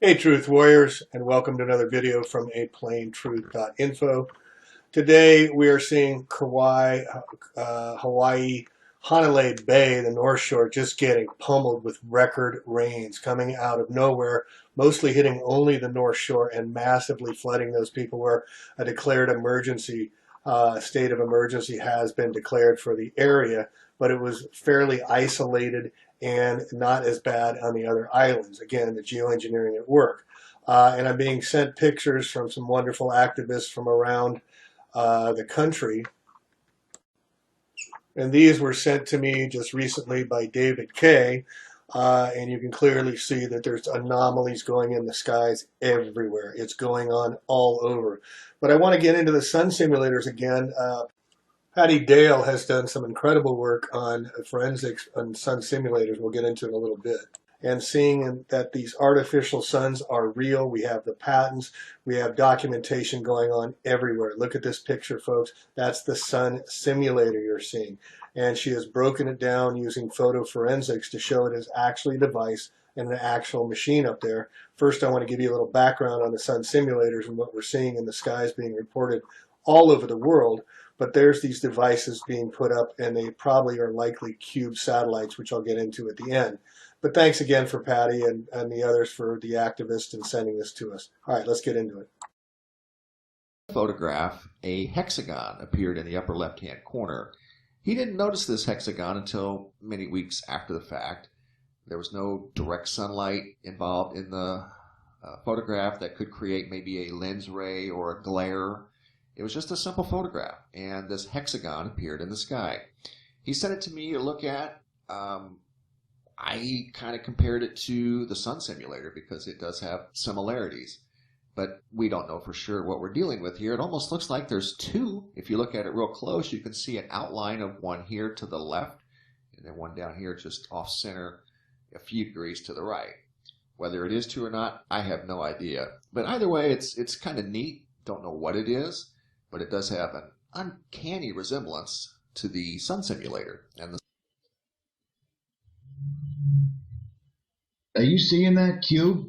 Hey Truth Warriors, and welcome to another video from aplaintruth.info. Today we are seeing Kauai, Hawaii, Hanalei Bay, the North Shore, just getting pummeled with record rains coming out of nowhere, mostly hitting only the North Shore and massively flooding those people where a declared emergency, state of emergency has been declared for the area, but it was fairly isolated and not as bad on the other islands. Again, the geoengineering at work. And I'm being sent pictures from some wonderful activists from around the country. And these were sent to me just recently by David Kay. And you can clearly see that there's anomalies going in the skies everywhere. It's going on all over. But I want to get into the sun simulators again. Patty Dale has done some incredible work on forensics on sun simulators. We'll get into it in a little bit. And seeing that these artificial suns are real. We have the patents. We have documentation going on everywhere. Look at this picture, folks. That's the sun simulator you're seeing. And she has broken it down using photo forensics to show it is actually a device and an actual machine up there. First, I want to give you a little background on the sun simulators and what we're seeing in the skies being reported all over the world. But there's these devices being put up, and they probably are likely cube satellites, which I'll get into at the end. But thanks again for Patty and the others for the activists and sending this to us. All right, let's get into it. Photograph, a hexagon appeared in the upper left-hand corner. He didn't notice this hexagon until many weeks after the fact. There was no direct sunlight involved in the photograph that could create maybe a lens ray or a glare. It was just a simple photograph, and this hexagon appeared in the sky. He sent it to me to look at. I kind of compared it to the sun simulator because it does have similarities, but we don't know for sure what we're dealing with here. It almost looks like there's two. If you look at it real close, you can see an outline of one here to the left, and then one down here just off center a few degrees to the right. Whether it is two or not, I have no idea. But either way, it's kind of neat. Don't know what it is, but it does have an uncanny resemblance to the sun simulator. And Are you seeing that cube?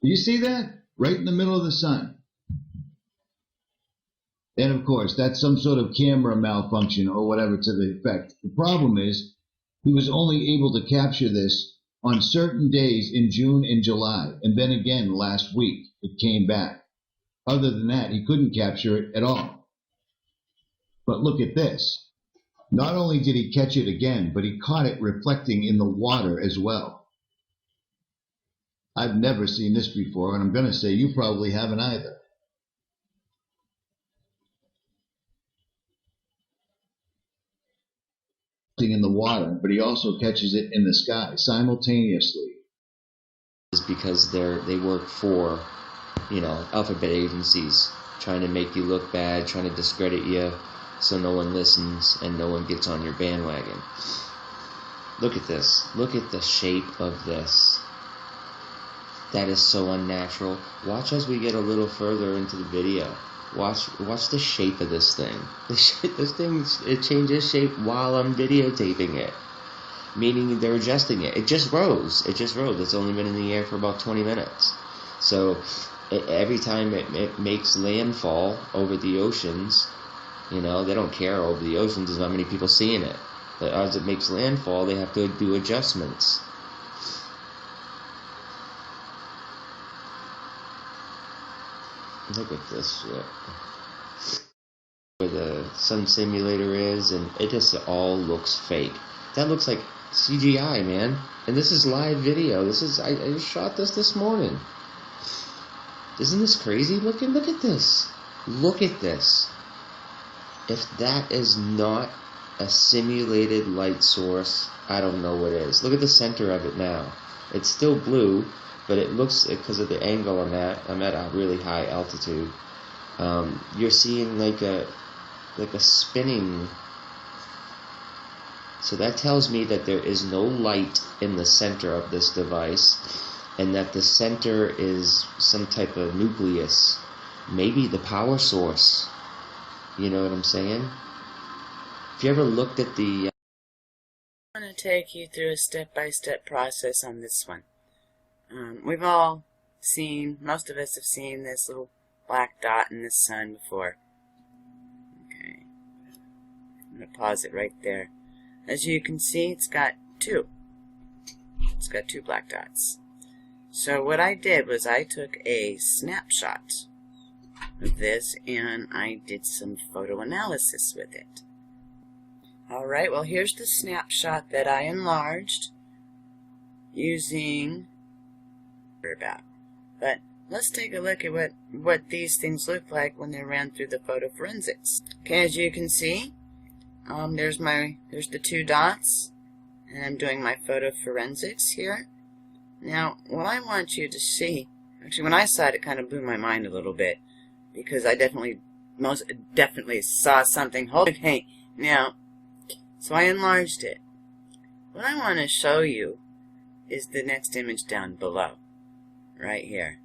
Do you see that? Right in the middle of the sun. And of course, that's some sort of camera malfunction or whatever to the effect. The problem is, he was only able to capture this on certain days in June and July, and then again last week it came back. Other than that, he couldn't capture it at all. But look at this. Not only did he catch it again, but he caught it reflecting in the water as well. I've never seen this before, and I'm going to say you probably haven't either. In the water, but he also catches it in the sky simultaneously. Is because they work for, alphabet agencies, trying to make you look bad, trying to discredit you, so no one listens and no one gets on your bandwagon. Look at this. Look at the shape of this. That is so unnatural. Watch as we get a little further into the video. Watch the shape of this thing. This thing, it changes shape while I'm videotaping it. Meaning they're adjusting it. It just rose. It's only been in the air for about 20 minutes. So every time it makes landfall over the oceans, they don't care over the oceans. There's not many people seeing it. But as it makes landfall, they have to do adjustments. Look at this shit. Where the sun simulator is, and it just all looks fake. That looks like CGI, man. And this is live video. I just shot this morning. Isn't this crazy looking? Look at this. Look at this. If that is not a simulated light source, I don't know what is. Look at the center of it now. It's still blue, but it looks, because of the angle I'm at a really high altitude. You're seeing like a spinning. So that tells me that there is no light in the center of this device, and that the center is some type of nucleus, maybe the power source. You know what I'm saying? If you ever looked at the take you through a step-by-step process on this one. We've all seen, most of us have seen this little black dot in the sun before. Okay. I'm going to pause it right there. As you can see, it's got two. It's got two black dots. So what I did was I took a snapshot of this and I did some photo analysis with it. Alright, well here's the snapshot that I enlarged using about. But let's take a look at what these things look like when they're ran through the photo forensics. Okay, as you can see, there's the two dots, and I'm doing my photo forensics here. Now, what I want you to see, actually when I saw it, it kind of blew my mind a little bit, because I most definitely saw something. Okay, now, so I enlarged it. What I want to show you is the next image down below, right here.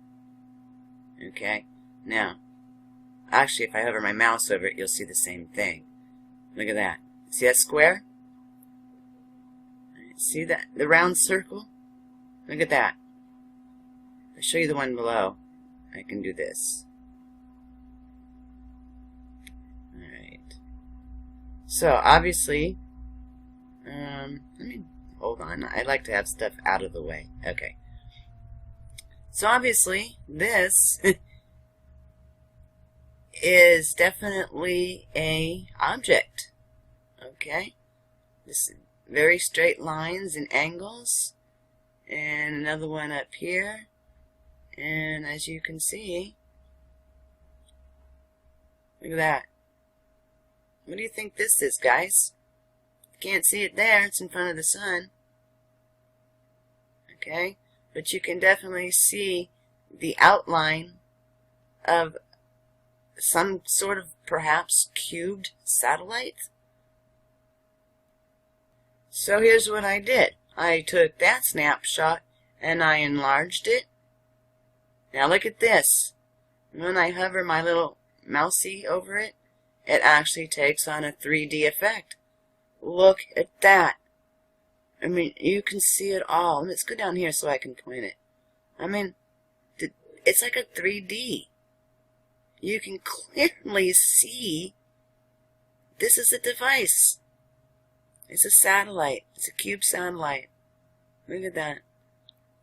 Okay, now, actually if I hover my mouse over it, you'll see the same thing. Look at that. See that square? See that? The round circle? Look at that. I'll show you the one below. I can do this. Alright. So, obviously, let me, hold on. I like to have stuff out of the way. Okay. So, obviously, this is definitely a object. Okay? This very straight lines and angles. And another one up here. And as you can see, look at that. What do you think this is, guys? You can't see it there. It's in front of the sun. Okay? But you can definitely see the outline of some sort of perhaps cubed satellite. So here's what I did. I took that snapshot and I enlarged it. Now look at this. When I hover my little mousey over it, it actually takes on a 3D effect. Look at that. I mean, you can see it all. Let's go down here so I can point it. I mean, it's like a 3D. You can clearly see this is a device. It's a satellite. It's a cube satellite. Look at that.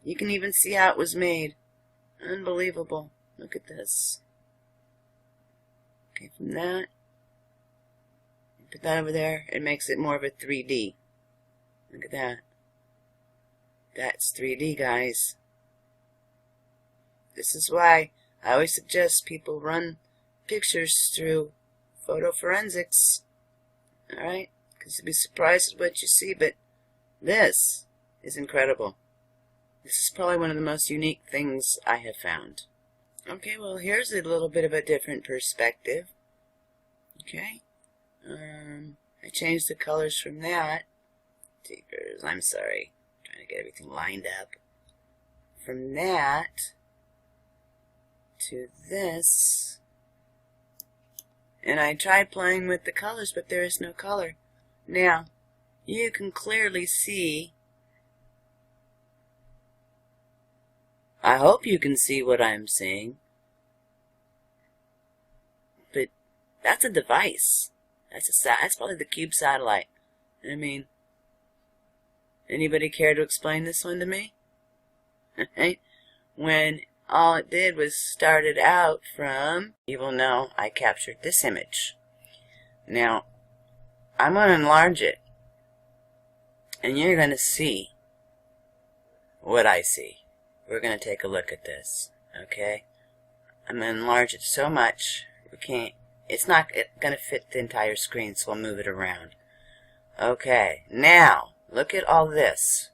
You can even see how it was made. Unbelievable. Look at this. Okay, from that, put that over there. It makes it more of a 3D. Look at that. That's 3D, guys. This is why I always suggest people run pictures through photo forensics. Alright? Because you'll be surprised at what you see, but this is incredible. This is probably one of the most unique things I have found. Okay, well here's a little bit of a different perspective. Okay? I changed the colors from that. I'm sorry. I'm trying to get everything lined up. From that to this. And I tried playing with the colors, but there is no color. Now, you can clearly see, I hope you can see what I'm seeing, but that's a device. That's probably the cube satellite. I mean, anybody care to explain this one to me? When all it did was started out from, you will know I captured this image. Now, I'm going to enlarge it, and you're going to see what I see. We're going to take a look at this, okay? I'm going to enlarge it so much, it's not going to fit the entire screen, so I'll move it around. Okay, now, look at all this.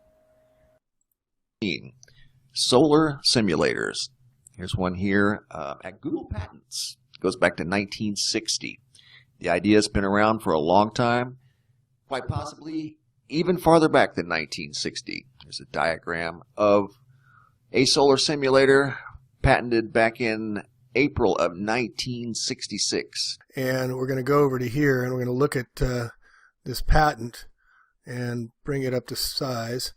Solar simulators. Here's one here at Google Patents. It goes back to 1960. The idea has been around for a long time, quite possibly even farther back than 1960. There's a diagram of a solar simulator patented back in April of 1966. And we're going to go over to here and we're going to look at this patent. and bring it up to size.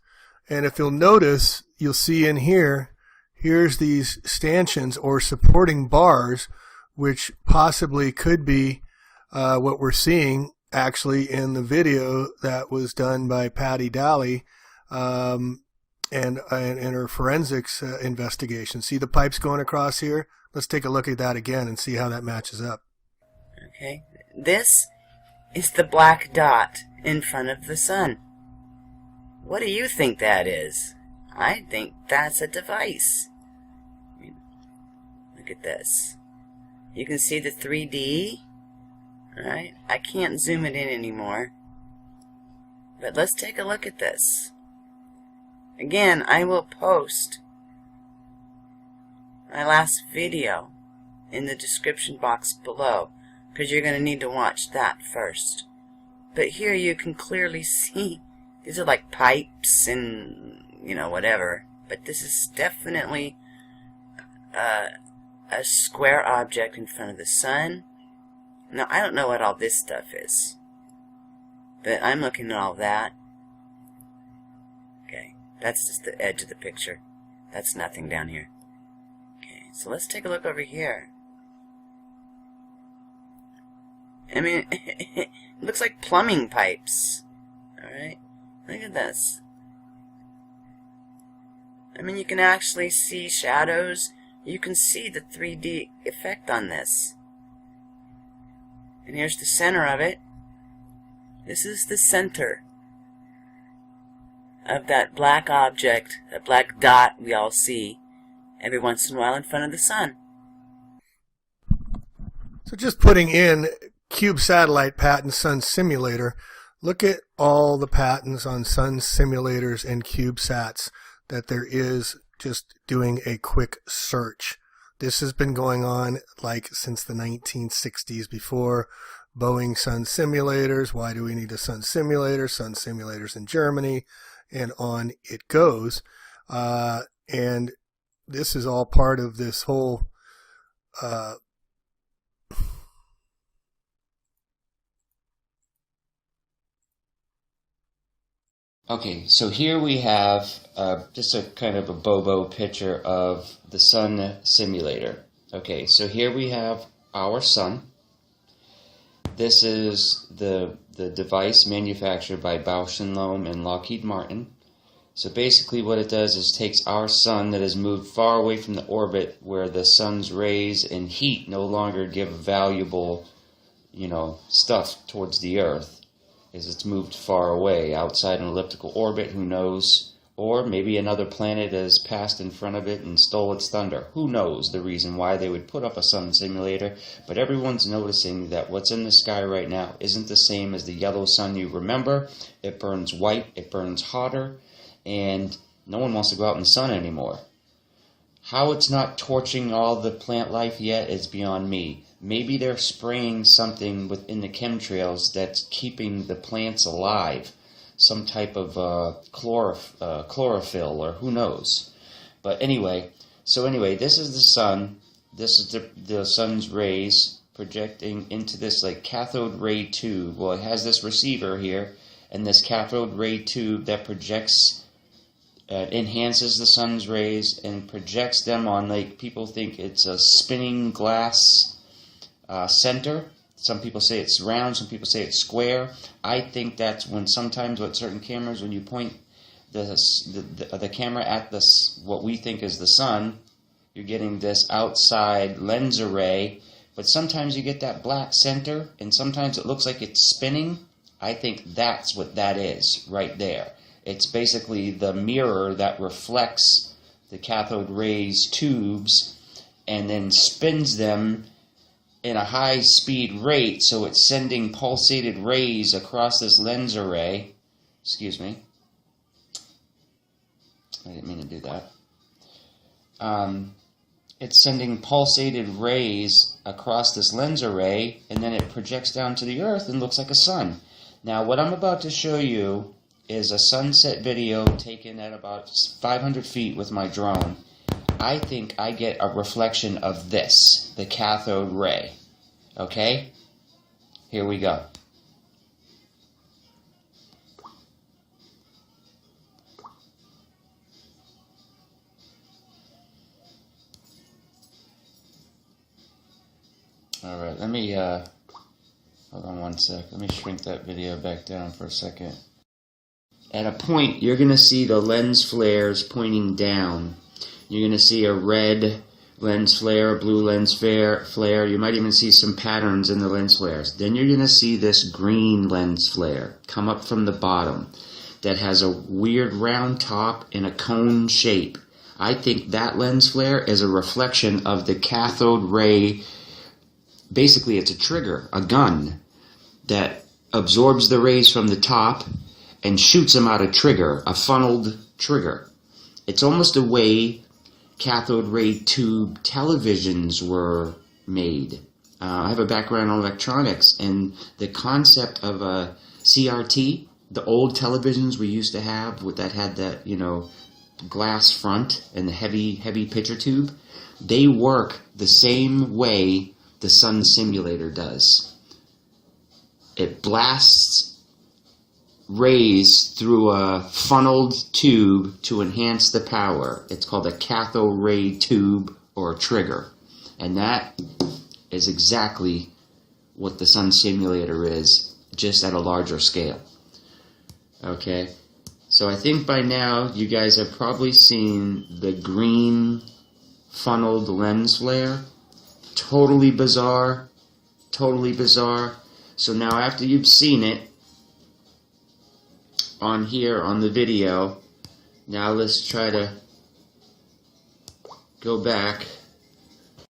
And if you'll notice, you'll see in here, here's these stanchions or supporting bars, which possibly could be what we're seeing actually in the video that was done by Patty Daly and her forensics investigation. See the pipes going across here? Let's take a look at that again and see how that matches up. Okay, this is the black dot in front of the sun. What do you think that is? I think that's a device. I mean, look at this. You can see the 3D, right? I can't zoom it in anymore. But let's take a look at this. Again, I will post my last video in the description box below, because you're going to need to watch that first. But here you can clearly see these are like pipes and, you know, whatever. But this is definitely a square object in front of the sun. Now, I don't know what all this stuff is, but I'm looking at all that. Okay, that's just the edge of the picture. That's nothing down here. Okay, so let's take a look over here. I mean, it looks like plumbing pipes. Alright, look at this. I mean, you can actually see shadows. You can see the 3D effect on this. And here's the center of it. This is the center of that black object, that black dot we all see every once in a while in front of the sun. So just putting in Cube Satellite Patent Sun Simulator, look at all the patents on Sun simulators and CubeSats that there is just doing a quick search. This has been going on like since the 1960s before Boeing Sun simulators. Why do we need a Sun simulator? Sun simulators in Germany, and on it goes. And this is all part of this whole Okay, so here we have just a kind of a Bobo picture of the Sun simulator. Okay, so here we have our sun. This is the device manufactured by Bausch & Lomb and Lockheed Martin. So basically what it does is takes our sun that has moved far away from the orbit where the sun's rays and heat no longer give valuable, stuff towards the Earth. Is it's moved far away, outside an elliptical orbit, who knows? Or maybe another planet has passed in front of it and stole its thunder. Who knows the reason why they would put up a sun simulator? But everyone's noticing that what's in the sky right now isn't the same as the yellow sun you remember. It burns white, it burns hotter, and no one wants to go out in the sun anymore. How it's not torching all the plant life yet is beyond me. Maybe they're spraying something within the chemtrails that's keeping the plants alive. Some type of chlorophyll, or who knows. But anyway, this is the sun. This is the sun's rays projecting into this like cathode ray tube. Well, it has this receiver here, and this cathode ray tube that projects, enhances the sun's rays and projects them on, like, people think it's a spinning glass center. Some people say it's round, some people say it's square. I think that's when sometimes with certain cameras, when you point the camera at this, what we think is the sun, you're getting this outside lens array, but sometimes you get that black center, and sometimes it looks like it's spinning. I think that's what that is right there. It's basically the mirror that reflects the cathode rays tubes and then spins them in a high-speed rate, so it's sending pulsated rays across this lens array. Excuse me. I didn't mean to do that. It's sending pulsated rays across this lens array, and then it projects down to the Earth and looks like a sun. Now, what I'm about to show you is a sunset video taken at about 500 feet with my drone. I think I get a reflection of this, the cathode ray. Okay? Here we go. Alright, let me, hold on one sec. Let me shrink that video back down for a second. At a point, you're going to see the lens flares pointing down. You're going to see a red lens flare, a blue lens flare. You might even see some patterns in the lens flares. Then you're going to see this green lens flare come up from the bottom that has a weird round top and a cone shape. I think that lens flare is a reflection of the cathode ray. Basically, it's a trigger, a gun, that absorbs the rays from the top and shoots them out a trigger, a funneled trigger. It's almost the way cathode ray tube televisions were made. I have a background in electronics, and the concept of a CRT, the old televisions we used to have that had that, glass front and the heavy picture tube, they work the same way the sun simulator does. It blasts rays through a funneled tube to enhance the power. It's called a cathode ray tube or trigger. And that is exactly what the sun simulator is, just at a larger scale. Okay, so I think by now you guys have probably seen the green funneled lens flare. Totally bizarre. Totally bizarre. So now after you've seen it on here on the video, now let's try to go back